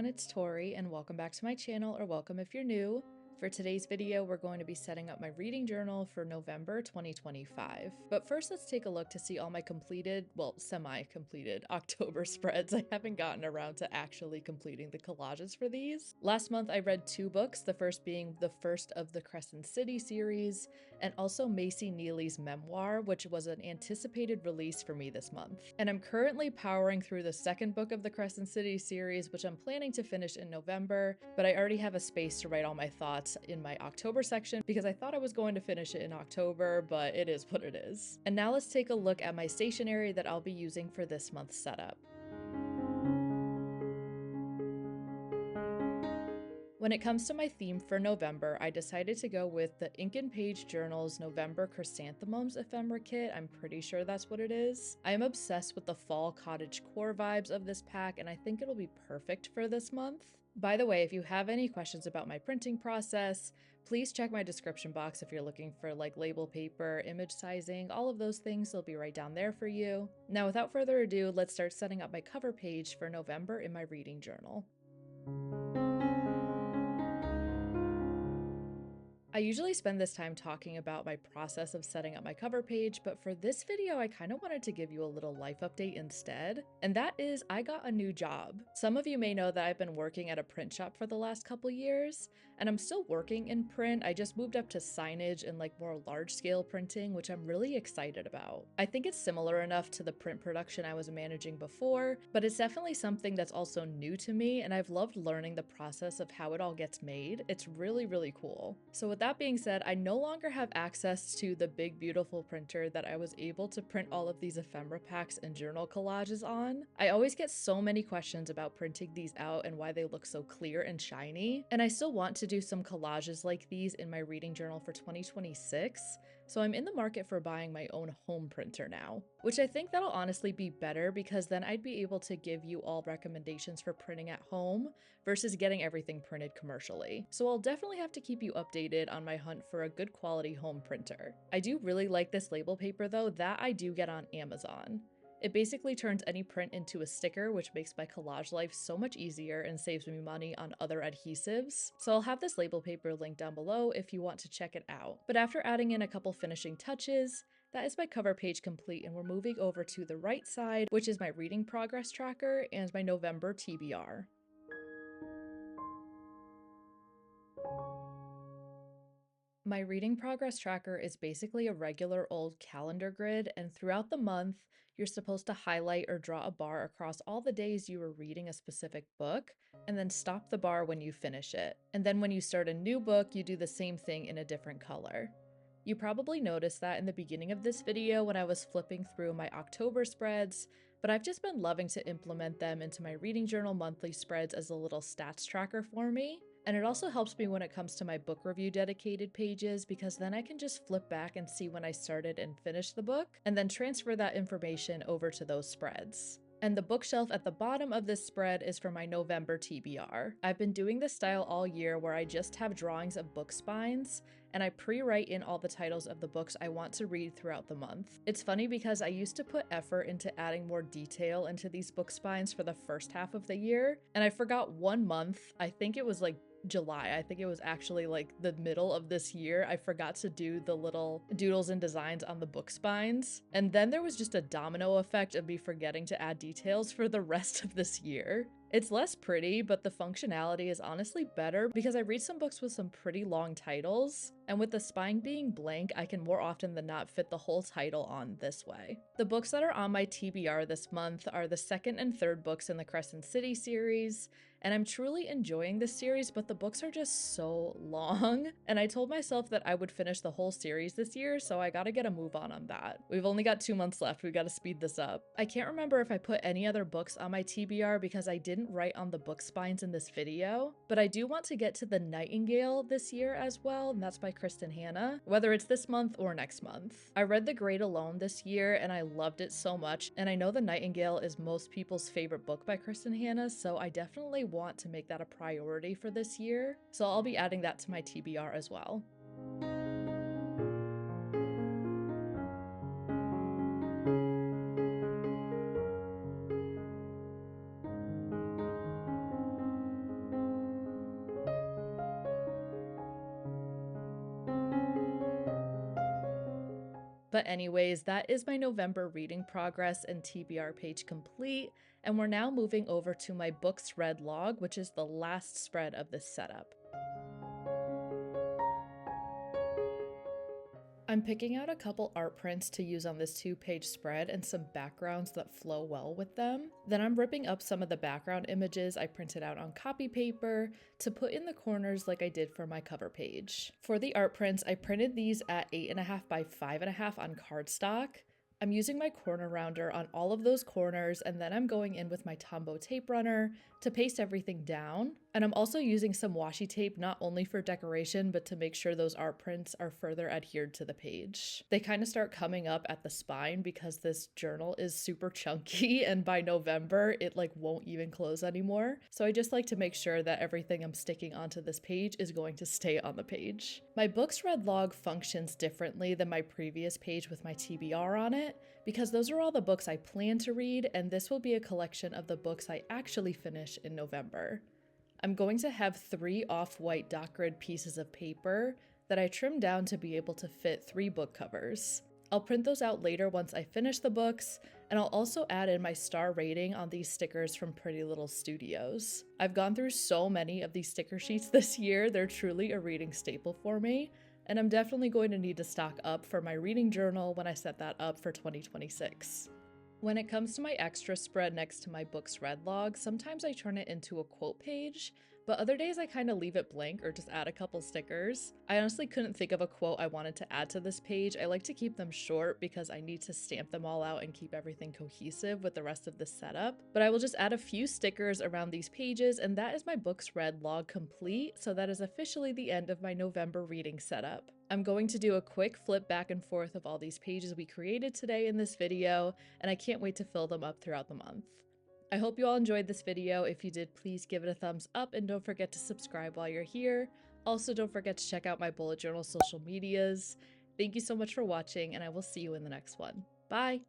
it's Tori, and welcome back to my channel, or welcome if you're new. For today's video, we're going to be setting up my reading journal for November 2025. But first, let's take a look to see all my completed, well, semi-completed October spreads. I haven't gotten around to actually completing the collages for these. Last month, I read 2 books, the first being the first of the Crescent City series, and also Macy Neely's memoir, which was an anticipated release for me this month. And I'm currently powering through the second book of the Crescent City series, which I'm planning to finish in November, but I already have a space to write all my thoughts in my October section because I thought I was going to finish it in October, but it is what it is. And now let's take a look at my stationery that I'll be using for this month's setup. When it comes to my theme for November, I decided to go with the Ink and Page Journal's November Chrysanthemums ephemera kit. I'm pretty sure that's what it is. I am obsessed with the fall cottage core vibes of this pack, and I think it'll be perfect for this month. By the way, if you have any questions about my printing process, please check my description box if you're looking for like label paper, image sizing, all of those things. They'll be right down there for you. Now, without further ado, let's start setting up my cover page for November in my reading journal. I usually spend this time talking about my process of setting up my cover page, but for this video, I kind of wanted to give you a little life update instead. And that is, I got a new job. Some of you may know that I've been working at a print shop for the last couple years, and I'm still working in print. I just moved up to signage and like more large scale printing, which I'm really excited about. I think it's similar enough to the print production I was managing before, but it's definitely something that's also new to me, and I've loved learning the process of how it all gets made. It's really, really cool. So with that being said, I no longer have access to the big beautiful printer that I was able to print all of these ephemera packs and journal collages on. I always get so many questions about printing these out and why they look so clear and shiny, and I still want to do some collages like these in my reading journal for 2026, so I'm in the market for buying my own home printer now, which I think that'll honestly be better because then I'd be able to give you all recommendations for printing at home versus getting everything printed commercially. So I'll definitely have to keep you updated on my hunt for a good quality home printer. I do really like this label paper though, that I do get on Amazon. It basically turns any print into a sticker, which makes my collage life so much easier and saves me money on other adhesives. So I'll have this label paper linked down below if you want to check it out. But after adding in a couple finishing touches, that is my cover page complete, and we're moving over to the right side, which is my reading progress tracker and my November TBR. My reading progress tracker is basically a regular old calendar grid, and throughout the month, you're supposed to highlight or draw a bar across all the days you were reading a specific book, and then stop the bar when you finish it. And then when you start a new book, you do the same thing in a different color. You probably noticed that in the beginning of this video when I was flipping through my October spreads, but I've just been loving to implement them into my reading journal monthly spreads as a little stats tracker for me. And it also helps me when it comes to my book review dedicated pages because then I can just flip back and see when I started and finished the book, and then transfer that information over to those spreads. And the bookshelf at the bottom of this spread is for my November TBR. I've been doing this style all year where I just have drawings of book spines, and I pre-write in all the titles of the books I want to read throughout the month. It's funny because I used to put effort into adding more detail into these book spines for the first half of the year, and I forgot one month, I think it was like July, I think it was actually like the middle of this year, I forgot to do the little doodles and designs on the book spines. And then there was just a domino effect of me forgetting to add details for the rest of this year. It's less pretty, but the functionality is honestly better because I read some books with some pretty long titles, and with the spine being blank, I can more often than not fit the whole title on this way. The books that are on my TBR this month are the second and third books in the Crescent City series, and I'm truly enjoying this series, but the books are just so long, and I told myself that I would finish the whole series this year, so I gotta get a move on that. We've only got 2 months left, we gotta speed this up. I can't remember if I put any other books on my TBR because I didn't write on the book spines in this video, but I do want to get to The Nightingale this year as well, and that's by Kristen Hanna, whether it's this month or next month. I read The Great Alone this year and I loved it so much, and I know The Nightingale is most people's favorite book by Kristen Hanna, so I definitely want to make that a priority for this year, so I'll be adding that to my TBR as well. But anyways, that is my November reading progress and TBR page complete, and we're now moving over to my books read log, which is the last spread of this setup. I'm picking out a couple art prints to use on this 2-page spread and some backgrounds that flow well with them. Then I'm ripping up some of the background images I printed out on copy paper to put in the corners like I did for my cover page. For the art prints, I printed these at 8.5 by 5.5 on cardstock. I'm using my corner rounder on all of those corners, and then I'm going in with my Tombow tape runner to paste everything down. And I'm also using some washi tape not only for decoration, but to make sure those art prints are further adhered to the page. They kind of start coming up at the spine because this journal is super chunky, and by November, it won't even close anymore. So I just like to make sure that everything I'm sticking onto this page is going to stay on the page. My books read log functions differently than my previous page with my TBR on it, because those are all the books I plan to read, and this will be a collection of the books I actually finish in November. I'm going to have 3 off-white dot grid pieces of paper that I trimmed down to be able to fit 3 book covers. I'll print those out later once I finish the books, and I'll also add in my star rating on these stickers from Pretty Little Studios. I've gone through so many of these sticker sheets this year, they're truly a reading staple for me, and I'm definitely going to need to stock up for my reading journal when I set that up for 2026. When it comes to my extra spread next to my books read log, sometimes I turn it into a quote page, but other days I kind of leave it blank or just add a couple stickers. I honestly couldn't think of a quote I wanted to add to this page. I like to keep them short because I need to stamp them all out and keep everything cohesive with the rest of the setup. But I will just add a few stickers around these pages, and that is my books read log complete, so that is officially the end of my November reading setup. I'm going to do a quick flip back and forth of all these pages we created today in this video, and I can't wait to fill them up throughout the month. I hope you all enjoyed this video. If you did, please give it a thumbs up and don't forget to subscribe while you're here. Also, don't forget to check out my bullet journal social medias. Thank you so much for watching, and I will see you in the next one. Bye!